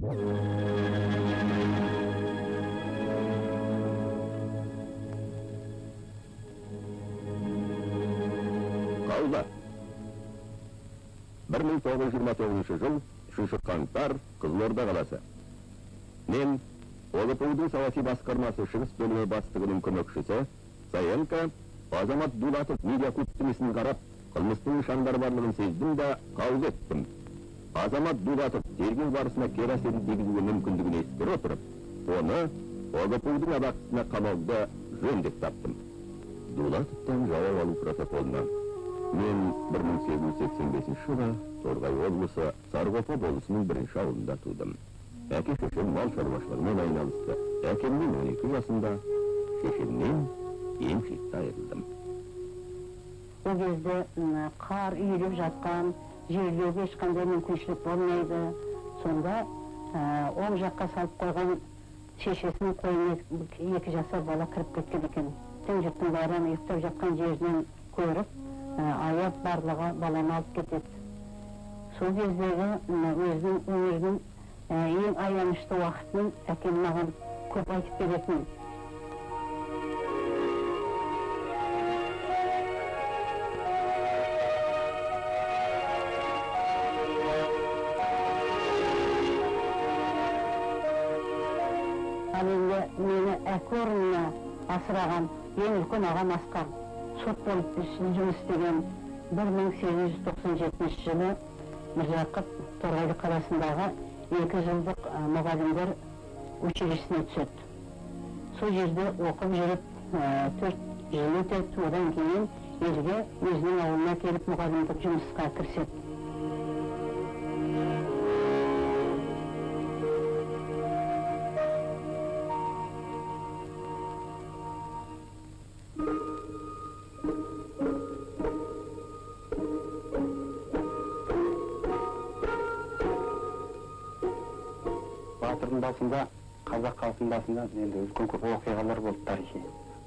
Каулар. 1929 жыл, 3 қаңтар, Қызылорда қаласы. Мен ОЛПУ-дың саяси басқармасы шығыс бөлімі бастығының көмекшісі Саенко Азамат Дулатов медиа күптімесін қарап, қылмыстың нышандар барлығын сездім да қаулы еттім. Азамат Дулатов тергеу барысына кері әсерін тигізуге мүмкіндігін ескере отырып, оны ОЛПУ-дың абақтысына қамауды жөн деп таптым. Дулатовтан жауап алу протоколынан. Мен 1885 жылы Торғай облысы Сарғопа болысының бірінші ауылында тудым. Әке шешем мал шаруашылығымен айналысты. Әкемнен 12 жасында, шешемнен емшекті айырылдым. Ол кезде қар үйіліп жатқан, жерлеуге ешқандай мүмкіншілік болмайды. Сонда оң жаққа салып қойған шешесінің қойына 2 жасар бала кіріп кеткен екен. Тің жұрттың бәрін ұйықтап жатқан жерінен көріп, аяп барлығы баланы алып кетеді. Сол кездегі өзінің өмірінің ең аянышты уақытын әкем маған көп айтып беретін. Ал енді мені әке орнына асыраған ең үлкен ағам Асқар. Сот болып жұмыс істеген 1897 жылы Міржақып Торғайлы қаласындағы 2 жылдық мұғалімдер училищесіне түседі. Сол жерде оқып жүріп 4 жыл өтеді, одан кейін елге өзінің ауылына келіп мұғалімдік жұмысқа кіріседі. Басында, қазақ халқының басында енді үлкен көп оқиғалар болды тарихи.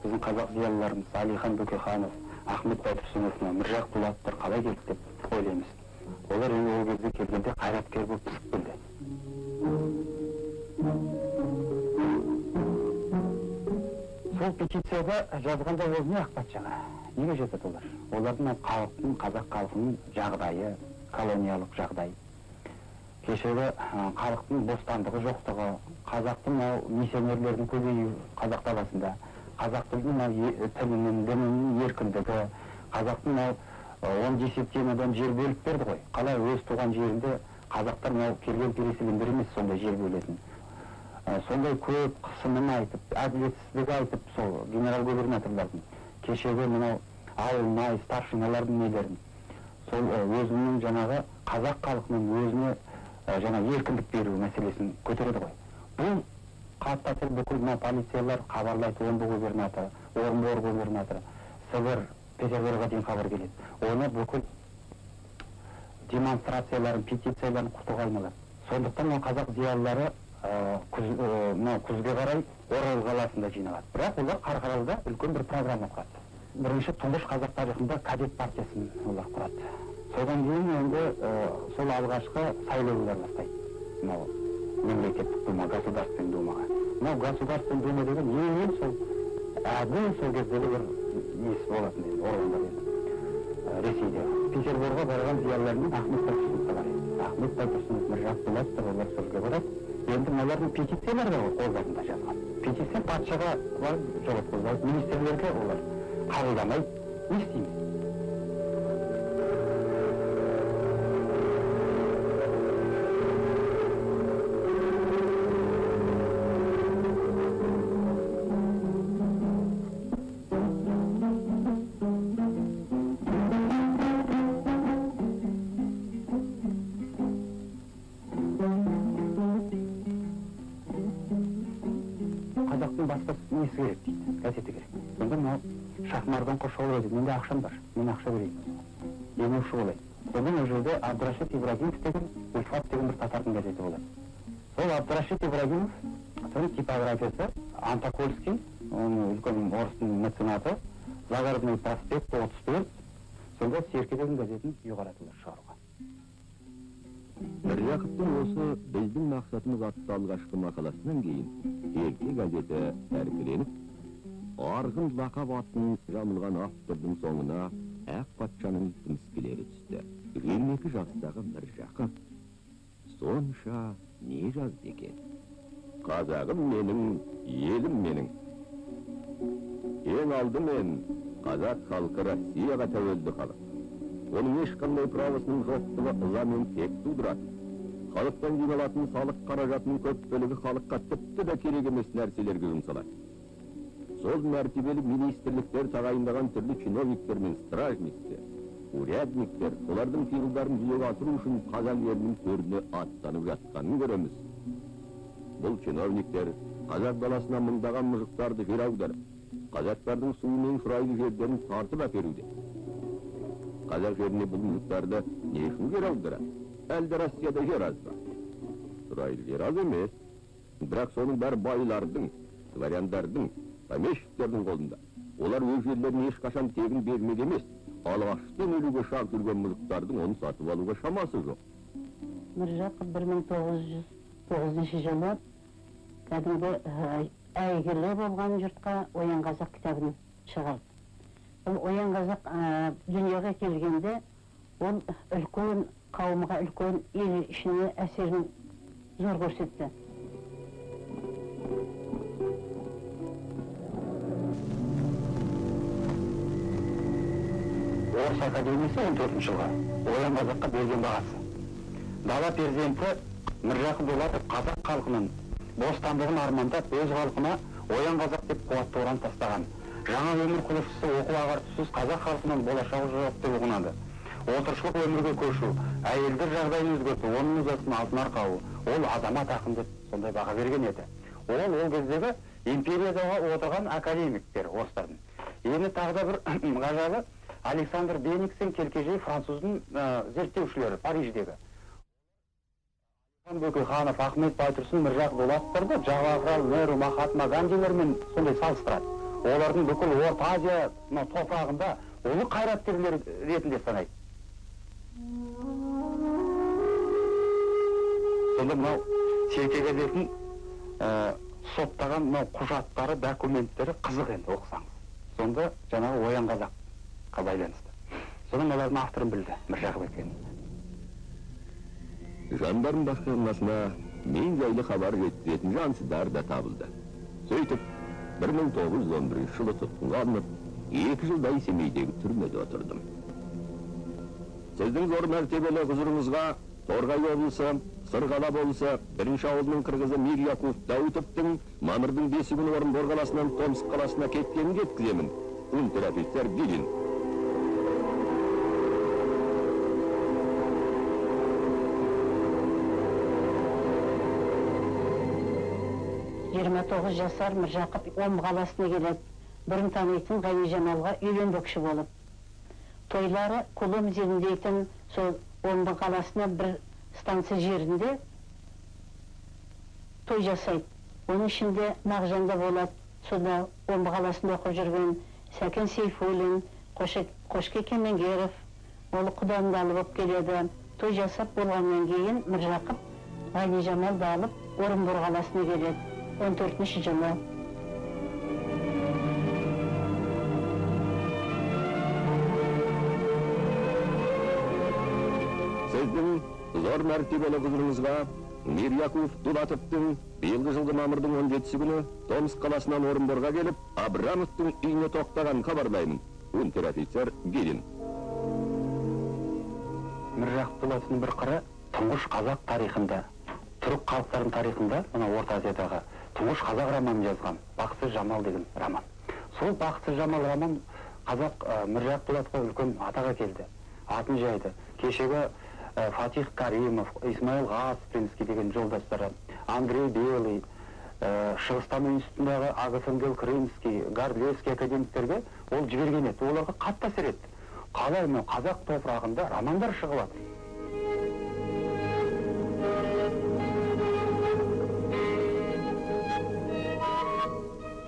Біздің қазақ зиялыларымыз Алихан Бөкейханов, Ахмет Байтұрсынов, Міржақ Дулатовтар қалай келді деп ойлаймыз. Олар енді ол кезде келгенде қайраткер болып түсіп келді. Сол петицияда жазғанда ол не ақпарат жаңа? Неге жетеді олар? Олардың халықтың, қазақ халқының жағдайы, колониялық жағдай. Кешегі халықтың бостандығы жоқтығы, қазақтың миссионерлердің көбеюі қазақ даласында, қазақ тілінің, дінінің еркіндігі, қазақтың 10 десятинадан жер бөліп берді ғой. Қалай өз туған жерінде қазақтар келген переселендер емес сондай жер бөлетін. Сондай көп қысымын айтып, әділетсіздік айтып, сол генерал-губернаторлардың кешегі ауылнай, старшиналардың нелерін, сол өзінің жаңағы қазақ халқының өзіне жаңа еркіндік беру мәселесін көтереді ғой. Бұл қаттатыр бүкіл полициялар хабарлайды, омбы губернаторы, Орынбор губернаторы, Сібір, Петербургға дейін хабар келеді. Оны бүкіл демонстрацияларын, петицияларын құртуға айналады. Сондықтан қазақ зиялылары күзге қарай Орал қаласында жиналады. Бірақ олар Қарқаралыда үлкен бір программа құрады. Бірінші тұңғыш қазақ тарихында кадет партиясын олар құрады. Содан кейін енді сол алғашқы сайлаулар бастайды. Мемлекеттік дума, государственный думаға. Государственный дума деген ең сол әділ сол кездегі бір несі болатын еді, орында еді. Ресейде. Петербургға барған зиялылармен Ахмет Байтұрсынов бар еді. Ахмет Байтұрсынов, Міржақ Дулатов олар сөзге барады. Енді олардың петициялары да қолдарында жазған. Петиция патшаға барып жауап қойды. Министрлерге олар қабылдамай не істейміз? Несі керек дейді, газеті керек. Сонда Шахмардан қоршауыр еді, менде ақшам бар, мен ақша берейін. Демеуші болайын. Сонда ол жерде Абдрашид Ибрагимов деген, Ульфат деген бір татардың газеті болады. Сол Абдрашид Ибрагимов, соның типографиясы Антокольский, оның үлкен орыстың меценаты, Загородный проспект 34, сонда Серке деген газетін ұйғаратылар шығаруға. Міржақыптың осы біздің мақсатымыз атты алғашқы мақаласынан кейін Ерке газеті тәркіленіп, арғын лақап атын жамылған автордың соңына Ақ патшаның тіміскілері түсті. 22 жастағы Міржақып сонша не жазды екен? Қазағым менің, елім менің. Ең алдымен қазақ халқы Россияға тәуелді халық. Оның ешқандай правосының жоқтығы ыза мен тек тудырады. Халықтан жиналатын салық қаражатының көп бөлігі халыққа тіпті де керек емес нәрселерге жұмсалады. Сол мәртебелі министрліктер тағайындаған түрлі чиновниктер мен стражниктер, урядниктер, олардың пиғылдарын жүзеге асыру үшін қазақ елінің төріне аттанып жатқанын көреміз. Бұл чиновниктер қазақ даласына мыңдаған мұжықтарды жер аударып, қазақтардың суы мен шұрайлы жерлерін тартып әперуде. Қазақ жеріне бұл мұжықтарды не үшін жер аударады? Әлде Россияда жер аз ба? Шұрайлы жер аз емес, бірақ соның бәрі байлардың, дворяндардың, помещиктердің қолында. Олар өз жерлерін ешқашан тегін бермек емес, алғаштан өлуге шақ жүрген мұжықтардың оны сатып алуға шамасы жоқ. Міржақып 1909 жылы кәдімгі әйгілі болған жұртқа Оян қазақ кітабын шығарды. Ол Оян қазақ дүниеге келгенде, ол үлкен қауымға, үлкен ел ішіне әсерін зор көрсетті. Орыс академиясы 14 жылға Оян қазаққа берген бағасы. Дала перзенті Міржақып Дулатов қазақ халқының бостандығын армандап, өз халқына Оян қазақ деп қуатты ұран тастаған. Жаңа өмір құлышысы оқу ағартусыз қазақ халқының болашағы жоқ деп ұғынады. Отыршылық өмірге көшу, әйелдер жағдайын өзгерту, оның өзгертісін алтын арқауы, ол азамат ақын деп сондай баға берген еді. Ол кездегі империяда отырған академиктер орыстардың. Енді тағы да бір ғажабы Александр Бениксен келкежей француздың зерттеушілері Париждегі. Бөкейханов, Ахмет Байтұрсын, Міржақып Дулатовтарды Джавахарлал Неру, Махатма Гандилермен сондай салыстырады. Олардың бүкіл Орта Азия топырағында ұлы қайраткерлер ретінде санайды. Сонда мынау Серке газетінің соттаған құжаттары, документтері қызық енді оқысаңыз. Сонда жаңағы Оян қазаққа байланысты. Содан олардың авторын білді, Міржақып екенін. Жандарм басқармасына мен жайлы хабар жеткізетін жансыздар да табылды. Сөйтіп, 1911 жылы тұтқынға алынып, 2 жылдай Семейдегі түрмеде отырдым. Сіздің зор мәртебелі құзырыңызға Торғай облысы, Сырғала болысы, бірінші ауылының қырғызы Миряков Дәуітовтың мамырдың 5 күні Орынбор қаласынан Томск қаласына кеткенін жеткіземін. Унтер-офицер Гилин. жасар Міржақып Омбы қаласына келеді. Бұрын танитын Ғани Жамалға үйленбекші болып. Тойлары Кулым зеліндейтін сол Омбы қаласына бір станция жерінде той жасайды. Оның ішінде Мағжанда болады. Сонда Омбы қаласында оқып жүрген Сәкен Сейфуллин, Қошке Кемеңгеров, ол құданды алып келеді. Той жасап болғаннан кейін Міржақып Ғани Жамалды алып Орынбор қаласына келеді. 14 жылы. Сіздің зор мәртебелі құзырыңызға Миряков Дулатовтың биылғы жылғы мамырдың 17 күні Томск қаласынан Орынборға келіп, Абрамовтың үйіне тоқтаған хабарлаймын. Унтер-офицер Гилин. Міржақып Дулатовтың бір қыры тұңғыш қазақ тарихында, түрік халықтарының тарихында, Орта Азиядағы тұңғыш қазақ романын жазған, Бақытсыз Жамал деген роман. Сол Бақытсыз Жамал роман қазақ Міржақып Дулатовқа үлкен атаға келді, атын жайды. Кешегі Фатих Каримов, Исмаил Ғаспринский деген жолдастары, Андрей Белый, Шығыстан институтындағы Агафангел Крымский, Гордлевский академиктерге ол жіберген еді. Оларға қатты әсер етті. Қалай қазақ топырағында романдар шығып жатыр.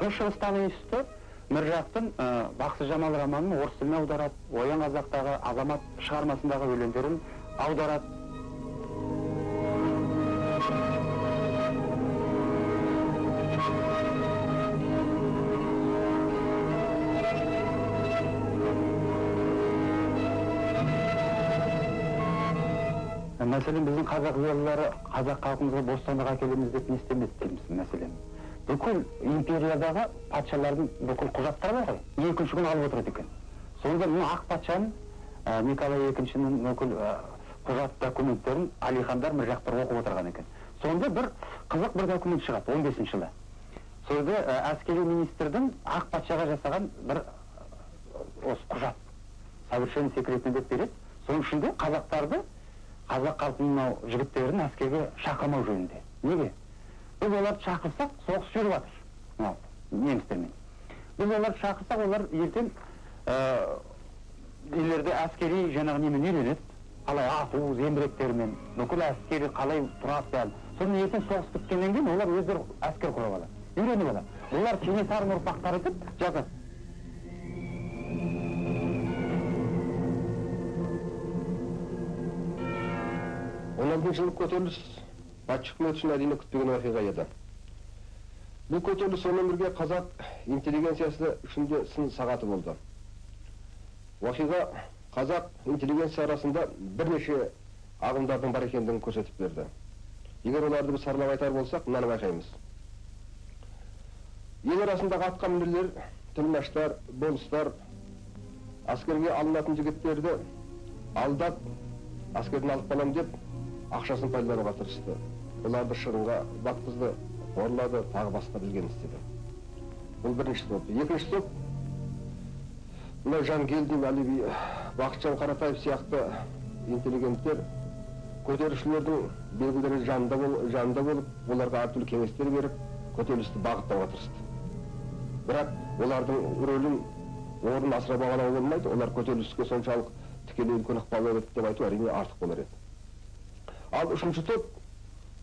Шығыстан институты Міржақыптың Бақытсыз Жамал романын орыс тіліне аударады, Оян қазақтағы азамат шығармасындағы өлеңдерін аударады. Мәселен, біздің қазақ зиялылары қазақ халқымызға бостандық әкелеміз деп не істемеді дейміз, мәселен. Бүкіл империядағы патшалардың бүкіл құжаттары бар ғой, екінші күн алып отырады екен. Сонда мына ақ патшаның Николай II-нің бүкіл құжат документтерін Алихандар міржақтар оқып отырған екен. Сонда бір қызық бір документ шығады, 15-ші жылы. Сонда әскери министрдің ақ патшаға жасаған бір осы құжат, совершенно секретный деп береді. Соның ішінде қазақтарды, қазақ халқының жігіттерін әскерге шақырмау жөнінде. Неге? Біз оларды шақырсақ, соғыс жүріп жатыр, немістермен. Біз оларды шақырсақ, олар ертең үйлерде әскери жаңағы немен үйренеді, қалай ату, зеңбіректермен, бүкіл әскери қалай тұрады бәрін. Соны ертең соғыс біткеннен кейін олар өздері әскер құрып алады, үйреніп алады. Олар Кенесарының ұрпақтары деп жазады. Жылдық көтеріліс патша үкіметі үшін әрине күтпеген оқиға еді. Бұл көтеріліс сонымен бірге қазақ интеллигенциясы үшін де сын сағаты болды. Оқиға қазақ интеллигенция арасында бірнеше ағымдардың бар екендігін көрсетіп берді. Егер оларды біз саралап айтар болсақ, мынаны байқаймыз. Ел арасындағы атқа мінерлер, тілмаштар, болыстар, әскерге алынатын жігіттерді алдап, әскерден алып қалам деп, ақшасын пайдалануға тырысты. Оларды шығынға батқызды, қорлады, тағы басқа білген істеді. Бұл бірінші топ. Екінші топ, мына Жангелдин, Әлиби, Бақытжан Қаратаев сияқты интеллигенттер көтерілісшілердің белгілері жанында болып, оларға әртүрлі кеңестер беріп, көтерілісті бағыттауға тырысты. Бірақ олардың рөлін орнын асыра бағалауға болмайды, олар көтеріліске соншалық тікелей үлкен ықпал етті деп айту әрине артық болар еді. Ал үшінші топ,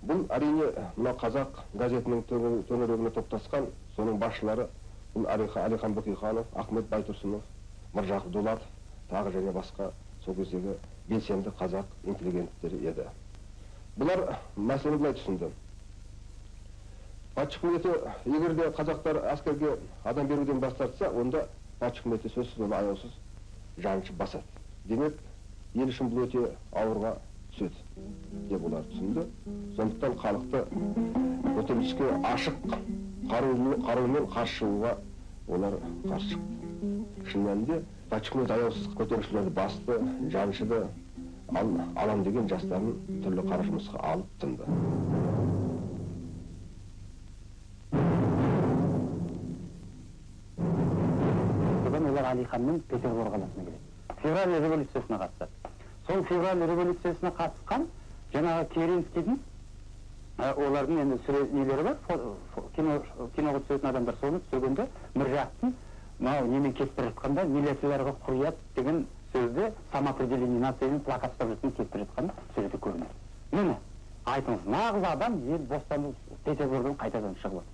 бұл әрине мына қазақ газетінің төңірегіне топтасқан, соның басшылары бұл Әлихан Бөкейханов, Ахмет Байтұрсынов, Міржақып Дулатов, тағы және басқа сол кездегі белсенді қазақ интеллигенттері еді. Бұлар мәселені былай түсінді. Патша үкіметі егер де қазақтар әскерге адам беруден бас тартса, онда патша үкіметі сөзсіз оны аяусыз жаншып басады. Демек, ел үшін бұл өте ауырға түседі деп олар түсінді. Сондықтан халықты көтеріліске ашық қарумен қарсы шығуға олар қарсы шықты. Шын мәнінде патша үкіметі аяусыз көтерілісшілерді басты, жаншыды, алам деген жастарын түрлі қара жұмысқа алып тынды. Олар Алиханмен Петербург қаласына келеді. Февраль революциясына қатысады. Сол февраль революциясына қатысқан жаңағы Керенскийдің олардың енді нелері бар, киноға түсетін адамдар соны түсіргенде Міржақыптың мынау немен кестіріп жатқанда милицияларға құрият деген сөзді самоопределение нацияның плакат ұстап жатқан кестіріп жатқанда сөзді көрінеді. Міне, айтыңыз, нағыз адам ел бостанып Петербургтан қайтадан шығып отыр.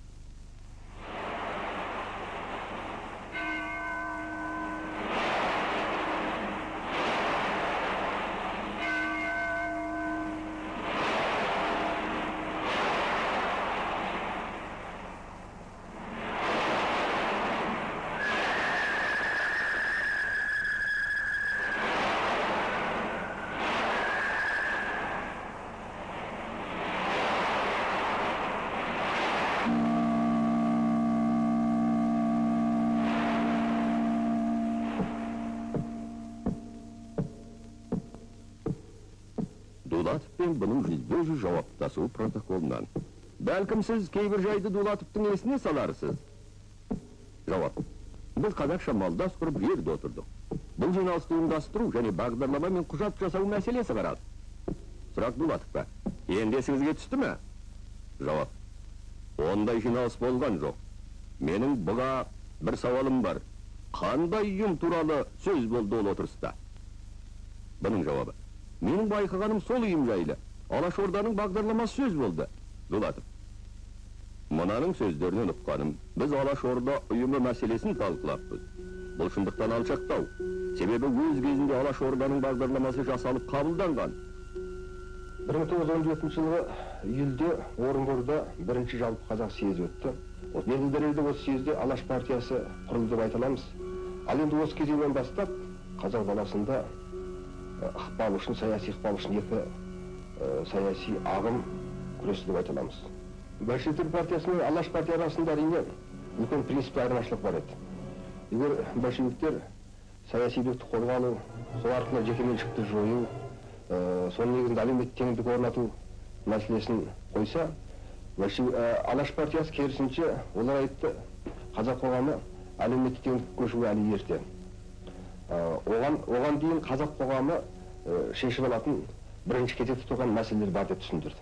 Дулатовпен бұның жүзбе-жүз жауаптасу протоколынан. Бәлкім сіз кейбір жайды Дулатовтың есіне саларсыз? Жауап. Біз қазақша малдас құрып жерде отырдық. Бұл жиналысты ұйымдастыру және бағдарлама мен құжат жасау мәселесі қарады. Сұрақ Дулатовқа. Енді есіңізге түсті ме? Жауап. Ондай жиналыс болған жоқ. Менің бұға бір сауалым бар. Қандай ұйым туралы сөз болды ол отырыста? Бұның жауабы. Менің байқағаным сол ұйым жайлы. Алашорданың бағдарламасы сөз болды. Дулатов. Мұнаның сөздерінен ұққаным, біз Алашорда ұйымы мәселесін талқылаппыз. Бұл шындықтан алшақтау. Себебі өз кезінде Алашорданың бағдарламасы жасалып қабылданған. 1917 жылғы июльде Орынборда бірінші жалпы қазақ съезі өтті. Белгілі осы съезде Алаш партиясы құрылды деп айта аламыз. Ал енді осы кезеңнен бастап қазақ даласында ықпал үшін, саяси ықпал үшін екі саяси ағым күресі деп айта аламыз. Большевиктер партиясы мен Алаш партия арасында әрине үлкен принципті айырмашылық бар еді. Егер большевиктер саяси билікті қолға алу, сол арқылы жекеменшікті жою, соның негізінде әлеуметтік теңдік орнату мәселесін қойса, Алаш партиясы керісінше олар айтты, қазақ қоғамы әлеуметтік теңдік көшуі әлі ерте. Оған дейін қазақ қоғамы шешіп алатын бірінші кезекте тұрған мәселелер бар деп түсіндірді.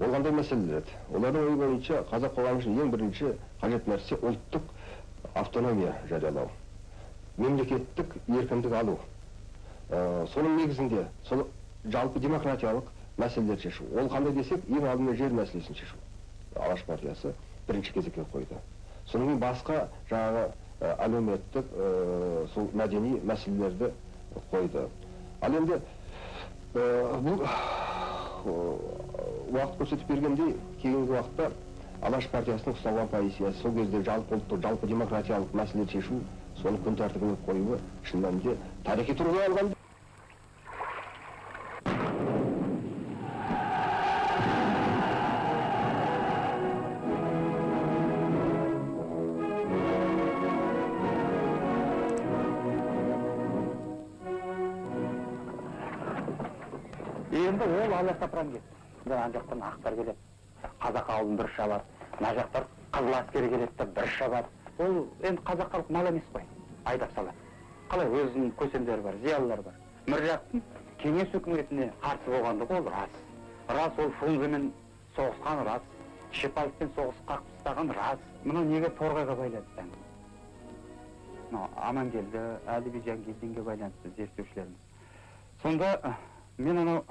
Ол қандай мәселелер еді? Олардың ойы бойынша қазақ қоғамы үшін ең бірінші қажет нәрсе ұлттық автономия жариялау, мемлекеттік еркіндік алу. Соның негізінде жалпы демократиялық мәселелер шешу. Ол қандай десек, ең алдымен жер мәселесін шешу. Алаш партиясы бірінші кезекке қойды. Сонымен басқа жаңағы әлеуметтік, сол мәдени мәселелерді қойды. Ал енді бұл уақыт көрсетіп бергендей, кейінгі уақытта Алаш партиясының ұстанған позициясы сол кезде жалпы ұлттық, жалпы демократиялық мәселелер шешу, соны күн тәртібіне қоюы шын мәнінде тарихи тұрғыдан алғанда енді ол аласапыран кетті. Ана жақтан ақтар келеді, қазақ ауылын бір шабады, мына жақтар қызыл әскер келеді, бір шабады. Ол енді қазақ халық мал емес қой, айдап салады. Қалай өзінің көсемдері бар, зиялылар бар. Міржақыптың кеңес үкіметіне қарсы болғандығы ол рас. Рас, ол Фрунземен соғысқан рас, Шепаевпен соғысқа қыстаған рас. Мұны неге Торғайға байланысты? Амангелді, Әліби Жангелдинге байланысты зерттеушілеріміз. Сонда мен анау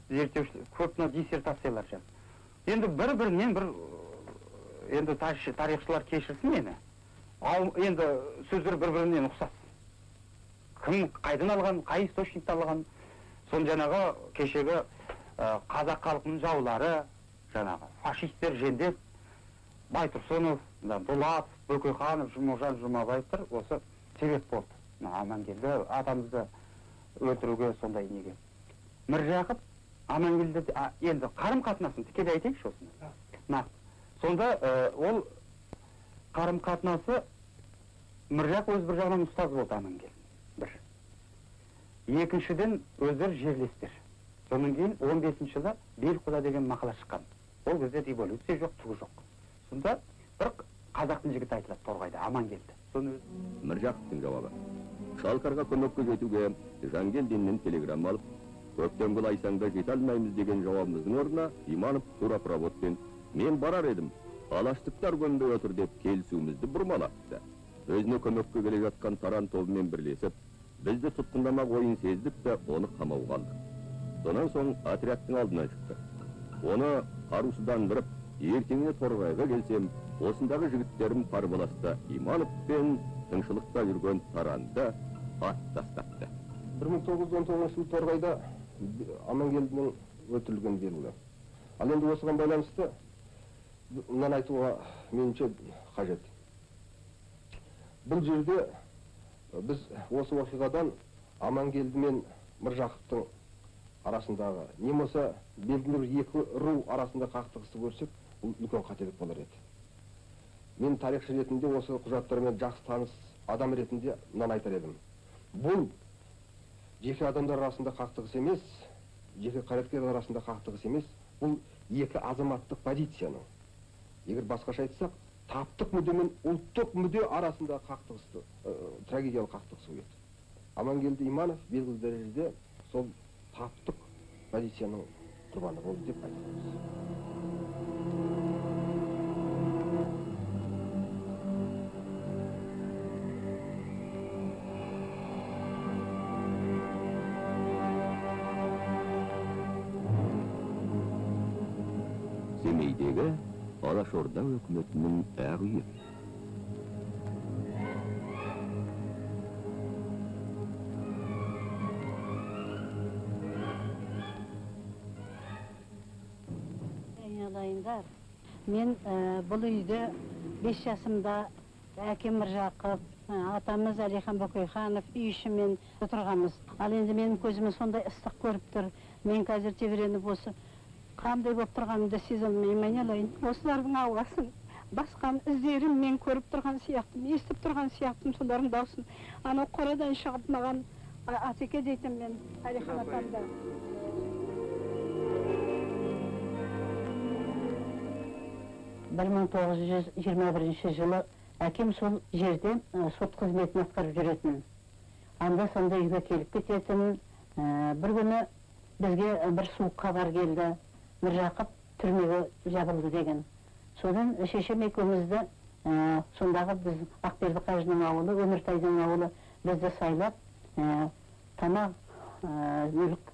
зерттеушілер көп диссертациялар жаздым. Енді бір-бірінен енді тарихшылар кешірсін мені. Енді сөздер бір-бірінен ұқсас. Кім қайдан алған, қай источниктен алған, сон жаңағы кешегі қазақ халқының жаулары, жаңағы фашистер жендет, Байтұрсынов, Дулатов, Бөкейханов, Жұмажан Жұмабаевтар осы себеп болды. Амангелді атамызды өлтіруге сондай неге. Міржақып Амангелді енді қарым-қатынасын тікелей айтайықшы осыны. Сонда ол қарым-қатынасы Міржақ өз бір жағынан ұстаз болды Амангелді. Бір. Екіншіден өздері жерлестер. Сонан кейін 15 жылы Белқұда деген мақала шыққан. Ол кезде революция жоқ, түгі жоқ. Сонда бір қазақтың жігіті айтылады Торғайда, Амангелді. Міржақыптың жауабы. Шалқарға көмекке жетуге Жангелдиннен телеграмма алып, көптен бұл айсаңда жете алмаймыз деген жауабымыздың орнына Иманов тура проводпен мен барар едім, алаштықтар көнбей отыр деп келісуімізді бұрмалапты. Өзіне көмекке келе жатқан таран тобымен бірлесіп, бізді тұтқындамақ ойын сездік те оны қамауға алдық. Сонан соң отрядтың алдына шықты. Оны қарусыдан бұрып, ертеңіне Торғайға келсем, осындағы жігіттерім қарбаласта Иманов пен тыңшылықта жүрген таранды ат тастапты. 1919 жыл Торғайда Амангелдінің өлтірілген белгілі. Ал енді осыған байланысты мынаны айтуға меніңше қажет. Бұл жерде біз осы оқиғадан Амангелді мен Міржақыптың арасындағы, не болса белгілі бір екі ру арасында қақтығысты көрсек, бұл үлкен қателік болар еді. Мен тарихшы ретінде осы құжаттармен жақсы таныс адам ретінде мынаны айтар едім. Бұл жеке адамдар арасында қақтығыс емес, жеке қайраткерлер арасында қақтығыс емес, бұл екі азаматтық позицияның. Егер басқаша айтсақ, таптық мүдде мен ұлттық мүдде арасында қақтығысты, трагедиялық қақтығыс еді. Амангелді Иманов белгілі дәрежеде сол таптық позицияның құрбаны болды деп айтамыз. Семейдегі Алашорда өкіметінің әр үйі. Мен бұл үйде 5 жасымда әкем Міржақып, атамыз Әлихан Бөкейханов үй ішімен отырғанбыз. Ал енді менің көзіме сондай ыстық көріп тұр. Мен қазір тебіреніп осы қандай болып тұрғанымды сезе алмаймын, айналайын. Осылардың алғасын басқан іздерін мен көріп тұрған сияқтым, естіп тұрған сияқтым, солардың даусын. Анау қорадан шығып маған Атеке дейтін мен, Әлихан атамда. 1921 жылы әкем сол жерде сот қызметін атқарып жүретін. Анда-санда үйге келіп кететін. Бір күні бізге бір суық хабар келді. Міржақып түрмеге жабылды деген. Содан шешем екеумізді сондағы біз Ақберді қажының ауылы, Өміртайдың ауылы бізді сайлап, тамақ,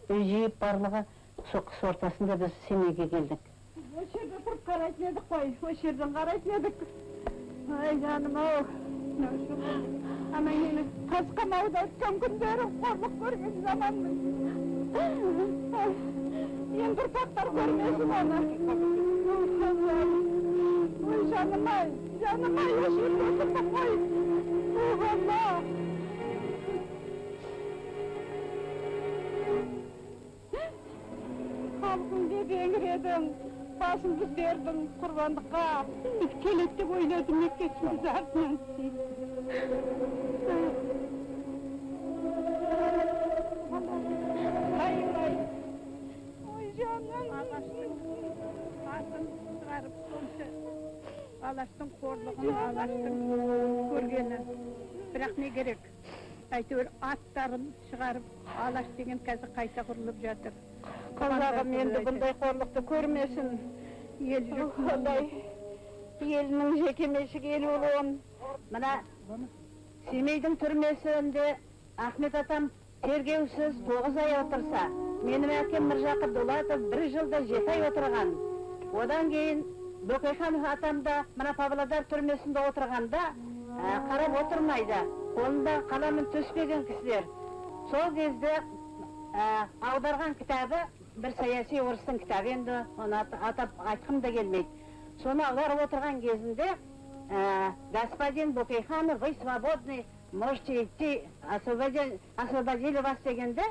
үй жиып барлығы соққыс ортасында біз Семейге келдік. Осы жерде тұрып қарайтын едік қой, осы жерден қарайтын едік. Ай жаным-ау, ана мені Тасқамауда өткен күндері қорлық көрген заманмын. Енді ұрпақтар көрмесін оны. Ой жаным-ай, осы жерде отырдық қой. Ой Алла. Халқың деп еңіредің. Басымды бердің құрбандыққа, келеді деп ойладым екесіміз артынан. Ой жаным. Атын шығарып сонша Алаштың қорлығын, Алаштың көргені. Бірақ не керек? Әйтеуір аттарын шығарып, Алаш деген қазір қайта құрылып жатыр. Қазағым енді бұндай қорлықты көрмесін. Ел жүкіндай, елінің жекеменшік ел болуын. Мына Семейдің түрмесінде Ахмет атам тергеусіз 9 ай отырса, менің әкем Міржақып Дулатов 1 жылда 7 ай отырған. Одан кейін Бөкейхан атамда мына Павлодар түрмесінде отырғанда қарап отырмайды. Қолында қаламын төспеген кісілер. Сол кезде аударған кітабы бір саяси орыстың кітабы, енді оны атап айтқым да келмейді. Соны аударып отырған кезінде господин Бөкейханов, вы свободны, можете идти, освободили вас дегенде,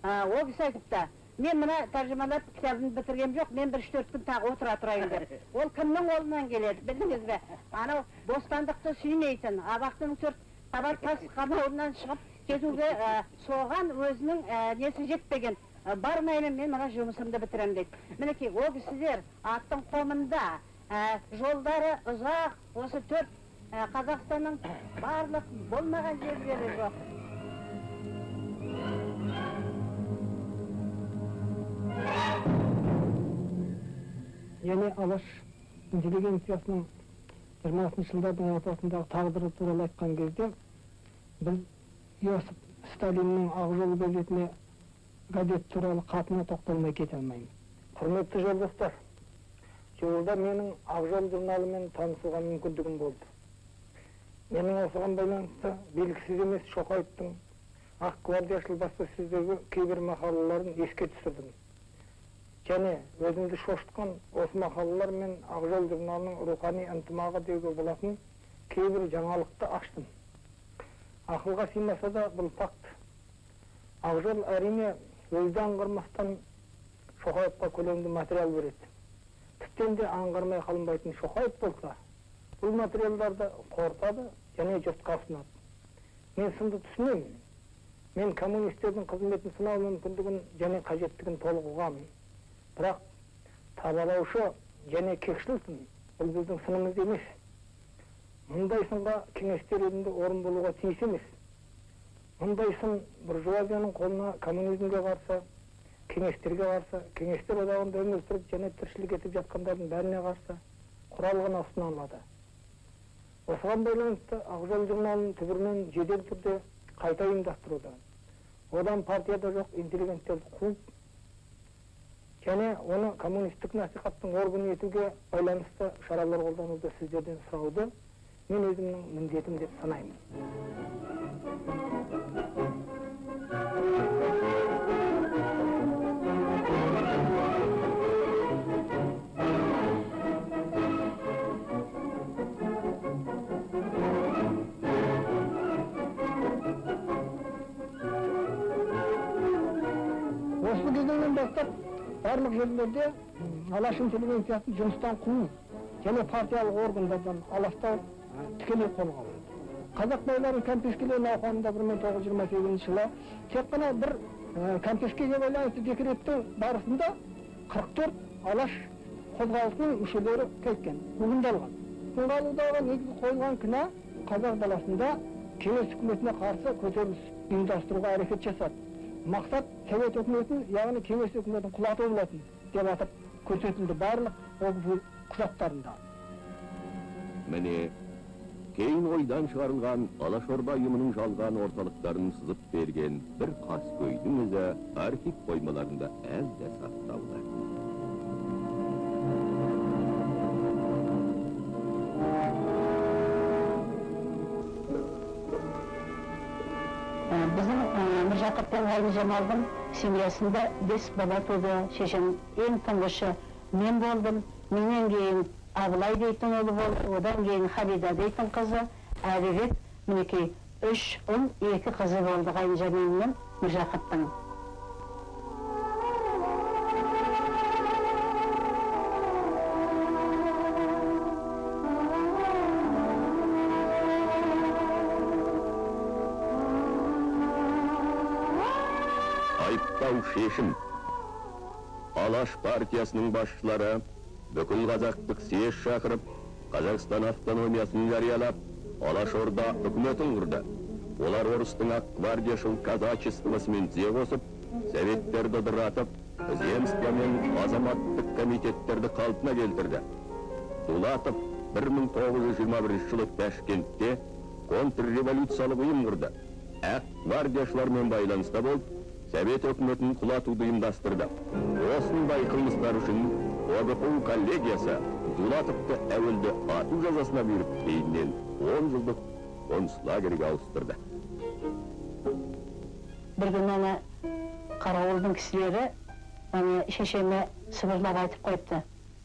ол кісі айтыпты. Мен мына тәржімалап кітабын бітіргем жоқ, мен 1-4 күн тағы отыра тұрайын деп. Ол кімнің қолынан келеді, білдіңіз бе? Анау бостандықты сүймейтін, абақтының 4 қабат тас қамауынан шығып кетуге соған өзінің несі жетпеген. Бармаймын, мен мына жұмысымды бітірем дейді. Мінекей, ол кісілер аттың қомында, жолдары ұзақ, осы 4 Қазақстанның барлық болмаған жерлері жоқ. Яғни Алаш интеллигенциясының 20-шы жылдардың ортасындағы тағдыры туралы айтқан кезде біз Иосиф Сталиннің Ақ жол газетіне газет туралы қатына тоқталмай кете алмаймыз. Құрметті жолдастар, жолда менің Ақ жол журналымен танысуға мүмкіндігім болды. Менің осыған байланысты белгісіз емес Шоқаевтың Ақ гвардияшыл баспасөздегі кейбір мақалаларын еске түсірдім. Және өзімді шошытқан осы мақалалар мен Ақ жол журналының рухани ынтымағы деуге болатын кейбір жаңалықты аштым. Ақылға сыймаса да бұл факт. Ақ жол әрине өзді аңғармастан Шоқаевқа көлемді материал береді. Тіптен де аңғармай қалынбайтын Шоқаев болса, бұл материалдарды қорытады және жұртқа ұсынады. Мен сынды түсінемін. Мен коммунистердің қызметін сынау мүмкіндігін және қажеттігін толық ұғамын. Бірақ табалаушы және кекшілсің, бұл біздің сынымыз емес. Мұндай сынға кеңестер елінде орын болуға тиіс емес. Мұндай сын буржуазияның қолына коммунизмге қарсы, кеңестерге қарсы, кеңестер одағында өмір сүріп және тіршілік етіп жатқандардың бәріне қарсы құралған ұсынылады. Осыған байланысты Ақ жол журналын түбірінен жедел түрде қайта ұйымдастыруда. Одан партияда жоқ интеллигенттерді қуып, және оны коммунистік насихаттың органы етуге байланысты шаралар қолдануды сіздерден сұрауды мен өзімнің міндетім деп санаймын. Осы кезеңнен бастап барлық жерлерде Алаш интеллигенциясын жұмыстан қуу және партиялық органдардан аластау тікелей қолға алынды. Қазақ байларын кәмпескелеу науқанында 1928 жылы тек қана бір кәмпескеге байланысты декреттің барысында 44 алаш қозғалысының мүшелері кеткен, қуғындалған. Қуғындалудағы негізгі қойылған кінә қазақ даласында кеңес үкіметіне қарсы көтеріліс ұйымдастыруға әрекет жасады. Мақсат Совет үкіметін, яғни кеңес үкіметін құлату болатын деп атап көрсетілді барлық құжаттарында. Міне, кейін ойдан шығарылған Алашорда ұйымының жалған орталықтарын сызып берген бір Қаскөйдің өзі архив қоймаларында әлде сақтаулы. Біздің Міржақып пен Ғайны Жамалдың семьясында 5 бала туды. Шешем ең тұңғышы мен болдым. Менен кейін Абылай дейтін ұлы болды. Одан кейін Халида дейтін қызы. Әрірек мінекей 3 ұл, 2 қызы болды Ғайны Жамал мен Міржақыптың. Айыптау шешім. Алаш партиясының басшылары бүкіл қазақтық съезд шақырып, Қазақстан автономиясын жариялап, Алашорда үкіметін құрды. Олар орыстың ақ гвардияшыл казачествосымен тізе қосып, советтерді дыратып, земство мен азаматтық комитеттерді қалпына келтірді. Дулатов 1921 жылы Ташкентте контрреволюциялық ұйым құрды. Ақ гвардияшылармен байланыста болып, Совет өкіметін құлатуды ұйымдастырды. Осындай қылмыстар үшін ОГПУ коллегиясы Дулатовты әуелді ату жазасына беріп, кейіннен 10 жылдық концлагерге ауыстырды. Бір күн ана қарауылдың кісілері шешеме сыбырлап айтып қойыпты.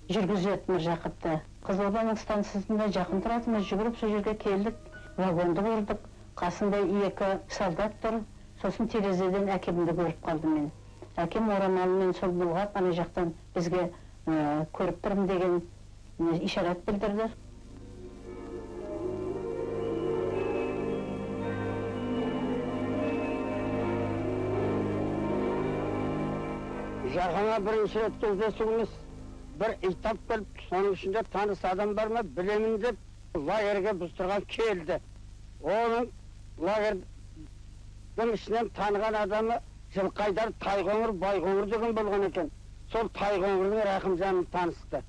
Жүргізет Міржақыпты. Қызылорданың станциясында жақын тұратымыз, жүгіріп сол жерге келдік, вагонды көрдік. Қасында 2 солдат тұр. Сосын терезеден әкемді көріп қалдым мен. Әкем орамалымен сол бұлғап, ана жақтан бізге көріп тұрмын деген ишарат білдірді. Жарғана бірінші рет кездесуіміз бір итап келіп, соның ішінде таныс адам бар ма білемін деп лагерге біз тұрған келді. Оның лагер ішінен таныған адамы Жылқайдар Тайқоңыр, Байқоңыр деген болған екен. Сол Тайқоңырдың Рақымжанын танысты.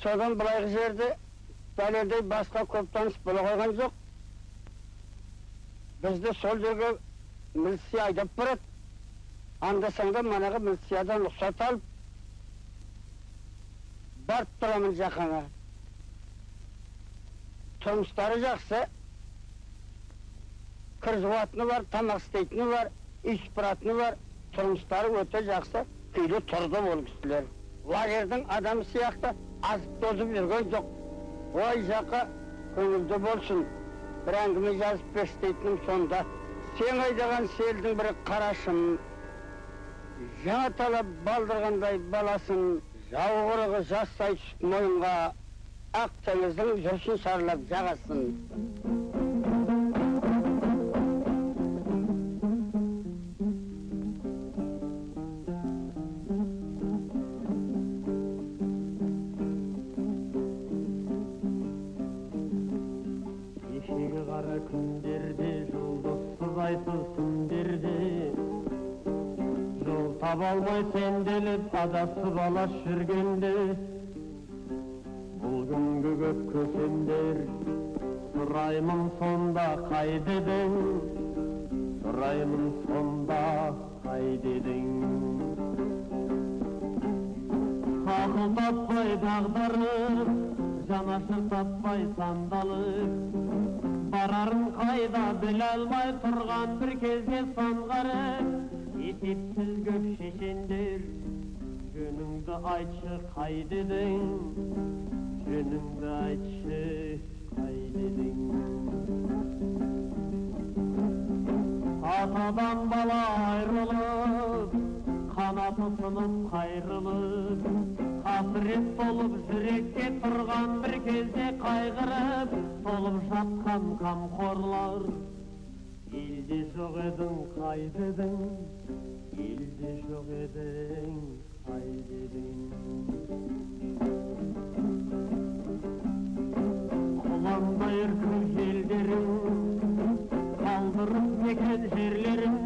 Содан былайғы жерде дәлелдей басқа көп таныс бола қойған жоқ. Бізді сол жерге милиция айдап барады. Анда-санда манағы милициядан рұқсат алып, барып тұрамын жақаңа. Тұрмыстары жақсы. Кір жуатыны бар, тамақ істейтіні бар, үй сыпыратыны бар, тұрмыстары өте жақсы, күйлі тұрды ол кісілер. Лагердің адамы сияқты азып тозып жүрген жоқ. Ой жаққа көңілді болсын, бір әңгіме жазып берістейтінім сонда. Сен айдаған селдің бірі қарашым, жаңа талап балдырғандай баласын, жауғырығы жастай түсіп мойынға, ақ теңіздің жүрсін сарылап жағасын. Қара күндерде жұлдызсыз айтсыз түндерде жол таба алмай сенделіп адасып алаш жүргенде бұл күнгі көп көсемдер сұраймын сонда қайдедің сұраймын сонда қайдедің ақыл таппай тағдырым жанашыр таппай сандалып барарын қайда біле алмай тұрған бір кезде санғарып есепсіз көп шешендер жөніңді айтшы қайдедің жөніңді айтшы қайдедің атадан бала айрылып қан Қанаты сынып қайрылып, қасірет толып жүректе тұрған бір кезде қайғырып, толып жатқан қамқорлар. Елде жоқ едің, қайдедің, елде жоқ едің, қайдедің. Құландай үркіп желдерің, қалдырып мекен жерлерің,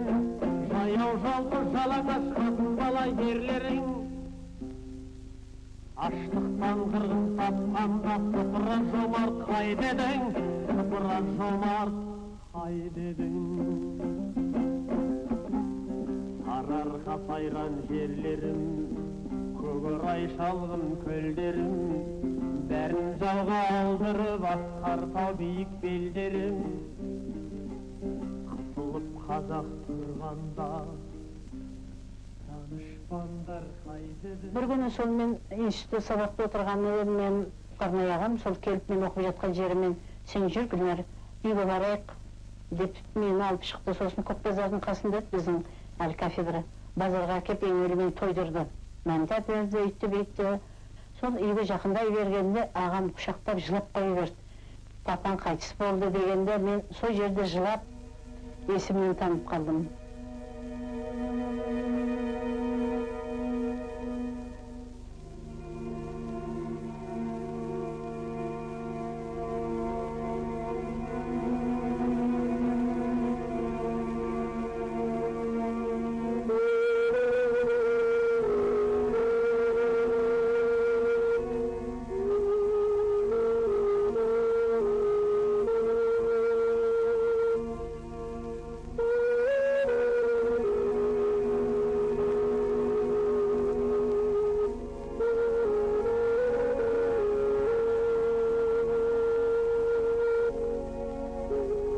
жаяу жалпы жалаңаш қатын-бала ерлерің. Аштықтан қырғын тапқанда сыпыра жомарт қайдедің, сыпыра жомарт қайдедің. Сарыарқа сайран жерлерім, көкорай шалғын көлдерім, бәрін жауға алдырып асқар тау биік белдерім. Қысылып қазақ тұрғанда данышпандар қайдеді. Bir күні сол мен институтта сабақта отырғанмын, мен Қарнай ағам сол келіп мен оқып жатқан жерімен сен жүр Гүлнар, үйге барайық деп мені алып шықты. Сосын Көкбазардың қасында біздің әлі кафедра базарға әкеп ең өлімен тойдырды. Мәнді берді, үйтті бейтті. Сол үйге жақындай бергенде ағам құшақтап жылап қойы берді. Папан қайтыс болды дегенде мен сол жерде жылап есімнен танып қалдым.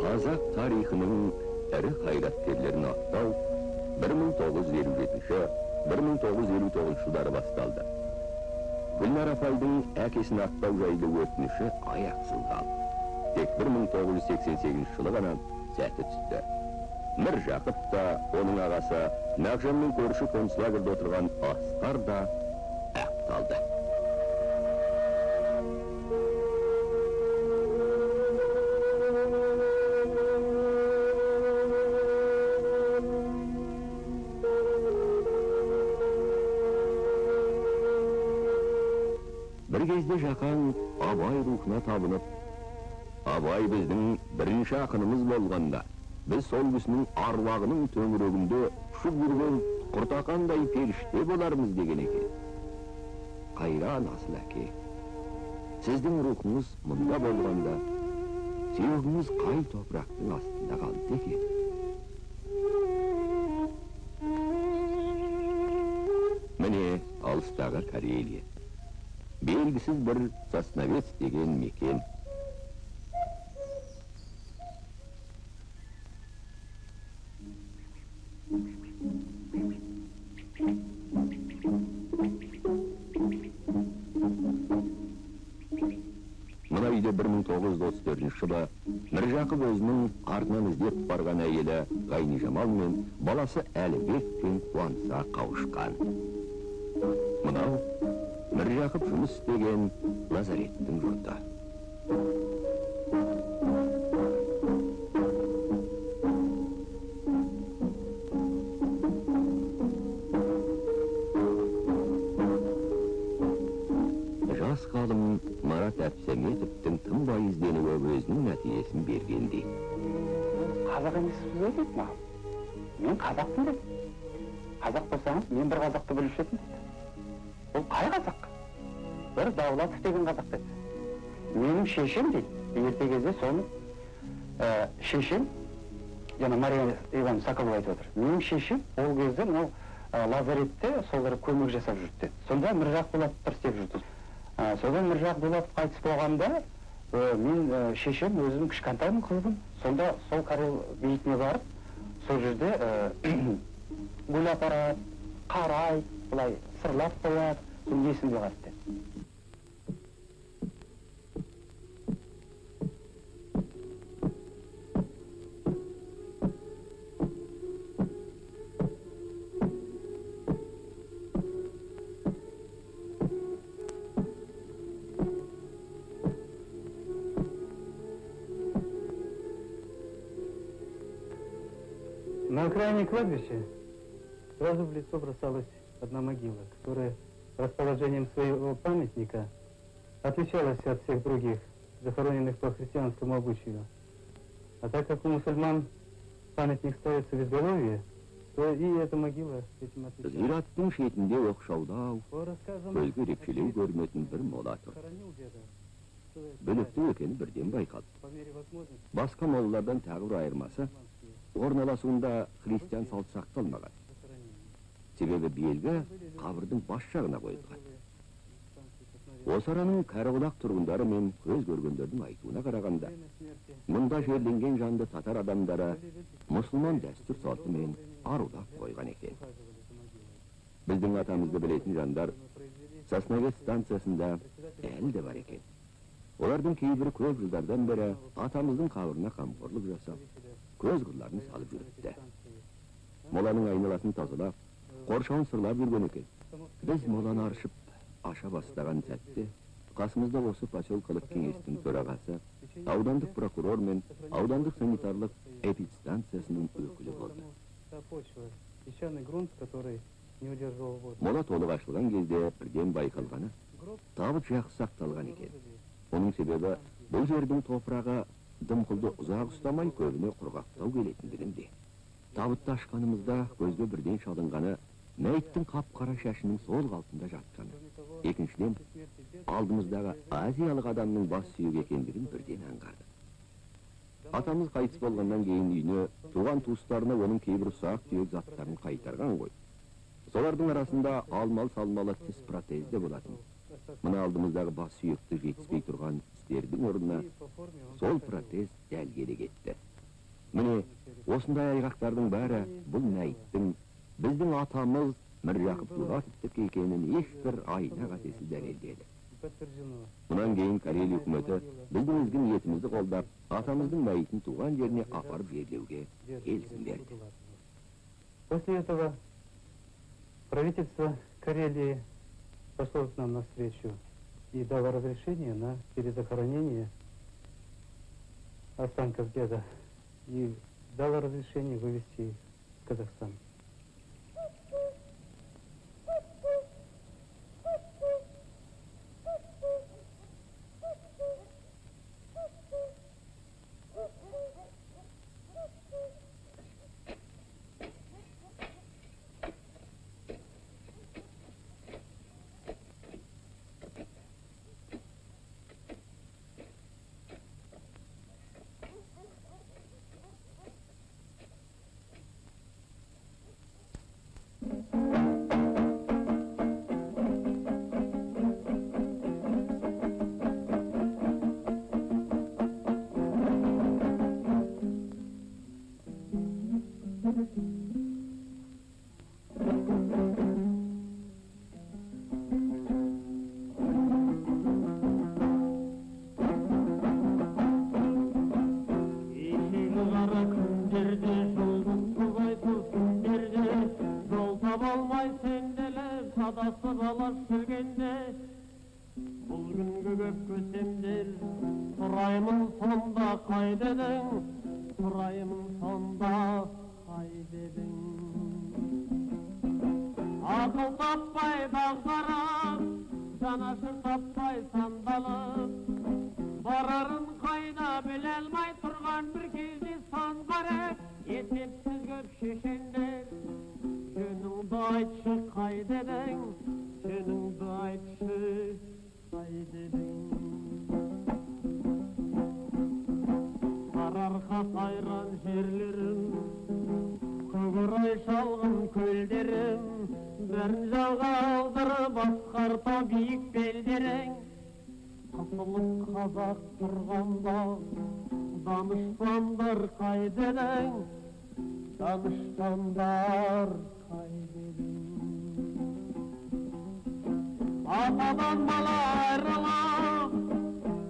Қазақ тарихының ірі қайраткерлерін аттау 1957-1959 жылдары басталды. Гүлнар апайдың әкесін аттау жайлы өтініші аяқсыз қалды. Тек 1988 жылы ғана сәті түсті. Міржақып та, оның ағасы, Нақжанның көрші концлагерде отырған Асқар да ақталды. Bir кезде Жақан Абай рухына табынып, Абай біздің бірінші ақынымыз болғанда, біз сол кісінің аруағының төңірегінде ұшып жүрген құртақандай періште болармыз деген екен. Қайран асыл әке, сіздің рухыңыз мұнда болғанда, сүйегіңіз қай топырақтың астында қалды екен? Міне алыстағы Карелия. Белгісіз бір Сосновец деген мекен. Мына үйде 1934 жылы Міржақып өзінің артынан іздеп барған әйелі Ғайнижамал мен баласы Әлібекпен қуаныса қауышқан. Мынау Міржақып жұмыс істеген лазареттің жұрты. Жас ғалым Марат Әбсәметовтің тынбай ізденуі өзінің нәтижесін бергендей. Қазақ емессіз бе дейді маған? Мен қазақпын деп. Қазақ болсаңыз, мен бір қазақты біліп жетім дейді. Ол қай қазақ? Бір Даулатов деген қазақ деді. Менің шешем дейді, ерте кезде соны шешем, яна Мария Иван Соколова айтып отыр. Менің шешем ол кезде лазаретте солар көмек жасап жүрді деді. Сонда Міржақып Дулатов істеп жүрді. Содан Міржақып Дулатов қайтыс болғанда, мен шешем өзім кішкентаймын қызбын. Сонда сол Карел бейітіне барып, сол жерде гүл апарады, қарай, бұлай сырлап қояды, сол есімде қалды деді. На окраине кладбища сразу в лицо бросалась одна могила, которая расположением своего памятника отличалась от всех других, захороненных по христианскому обычаю. А так как у мусульман памятник ставится в изголовье, то и эта могила этим отличалась. Зираттың шетінде оқшаулау, По рассказам көзге ерекшелеу көрінетін бір мола тұр. хоронил деда, что Білікті екені бірден байқалды. по мере возможности Басқа молалардан тағы бір айырмасы, орналасуында христиан салт сақталмаған. Себебі белгі қабірдің бас жағына қойылған. Осы араның кәрі тұрғындары мен көз көргендердің айтуына қарағанда, мұнда жерленген жанды татар адамдары мұсылман дәстүр салтымен арулап қойған екен. Біздің атамызды білетін жандар Сосновец станциясында әлі де бар екен. Олардың кейбірі көп жылдардан бері атамыздың қабіріне қамқорлық жасап, көз қырларын салып жүріпті. Моланың айналасын тазалап, қоршауын сырлап жүрген екен. Біз моланы аршып, аша бастаған сәтте, қасымызда осы поселкалық кеңестің төрағасы, аудандық прокурор мен аудандық санитарлық эпидстанциясының өкілі болды. песчаный грунт, который не удерживал воду. Мола толық ашылған кезде бірден байқалғаны, табыт жақсы сақталған екен. Оның себебі бұл жердің топырағы дымқылды ұзақ ұстамай көбіне құрғақтау келетіндігінде. Табытты ашқанымызда көзге бірден шалынғаны мәйіттің қап-қара шашының сол қалпында жатқаны. Екіншіден, алдымыздағы азиялық адамның бас сүйегі екендігін бірден аңғарды. Атамыз қайтыс болғаннан кейін үйіне туған туыстарына оның кейбір ұсақ түйек заттарын қайтарған ғой. Солардың арасында алмал-салмалы тіс протезде болатын. Мына алдымыздағы бас сүйекті жетіспей тұрған істердің орнына сол протез дәл келе кетті. Міне, осындай айғақтардың бәрі бұл мәйіттің біздің атамыз Міржақып Дулатовтікі екенін ешбір айна қатесіз дәлелдеді. Мұнан кейін Карелия үкіметі біздің ізгі ниетімізді қолдап, атамыздың мәйітін туған жеріне апарып жерлеуге келісім берді. После этого правительство Карелии пошло к нам навстречу и дало разрешение на перезахоронение останков деда и дало разрешение вывезти в Казахстан. Atadan bala ayrılıp,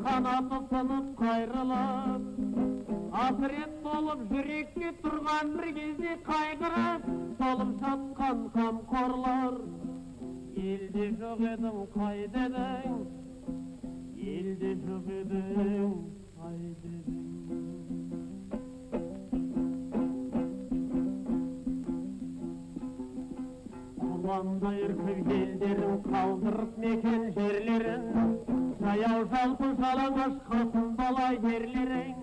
kanatı sınıp kayrılıp, hasret dolup yürekte turgan bir kezi kaygırıp, solum satkan kamkorlar. Elde yok edim kaydedin, elde yok edim kaydedin. қандай үркіп елдерін қалдырып мекен жерлерін, жаяу жалпы жалаңаш қатын бала ерлерің,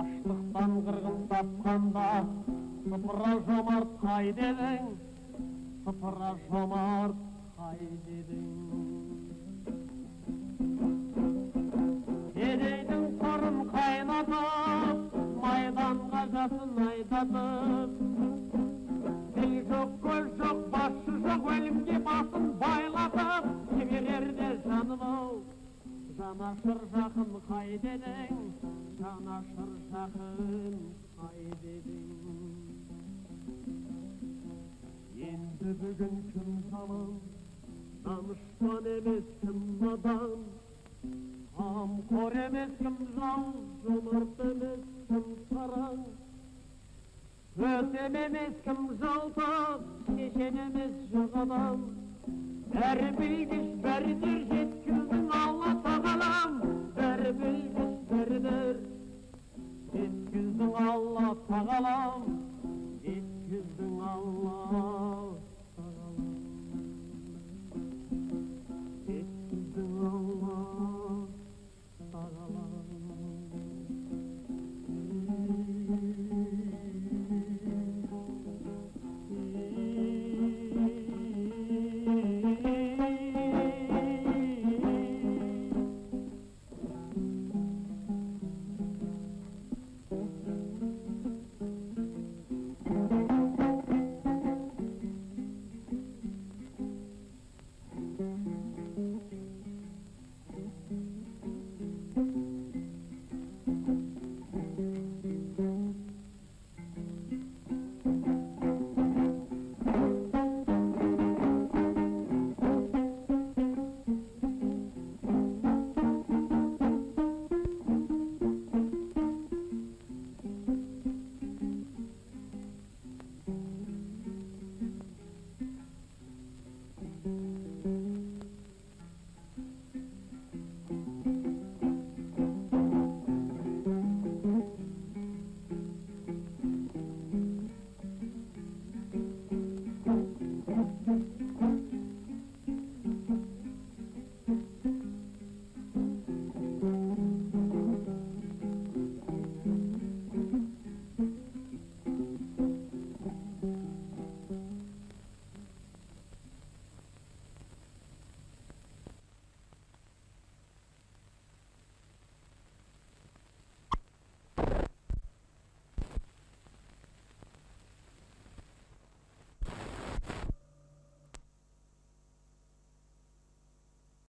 аштықтан қырғын тапқанда сыпыра жомарт қайдедің, сыпыра жомарт қайдедің. Кедейдің торын қайнатып, майданға жасын айдатып, тіл жоқ, көз жоқ, басшы жоқ, өлімге басын байлатып, жіберерде жаным-ау, жанашыр жақын қайдедің, жанашыр жақын қайдедің. Енді бүгін кім жаман, намыстан емес кім надан, қамқор емес кім жауыз, жомарт емес кім сараң, өтем емес кім жалтақ, шешен емес жоқ адам. Бәрі білгіш, бәрідер жеткіздің Алла тағалам, бәрі білгіш, бәрідер жеткіздің Алла тағалам.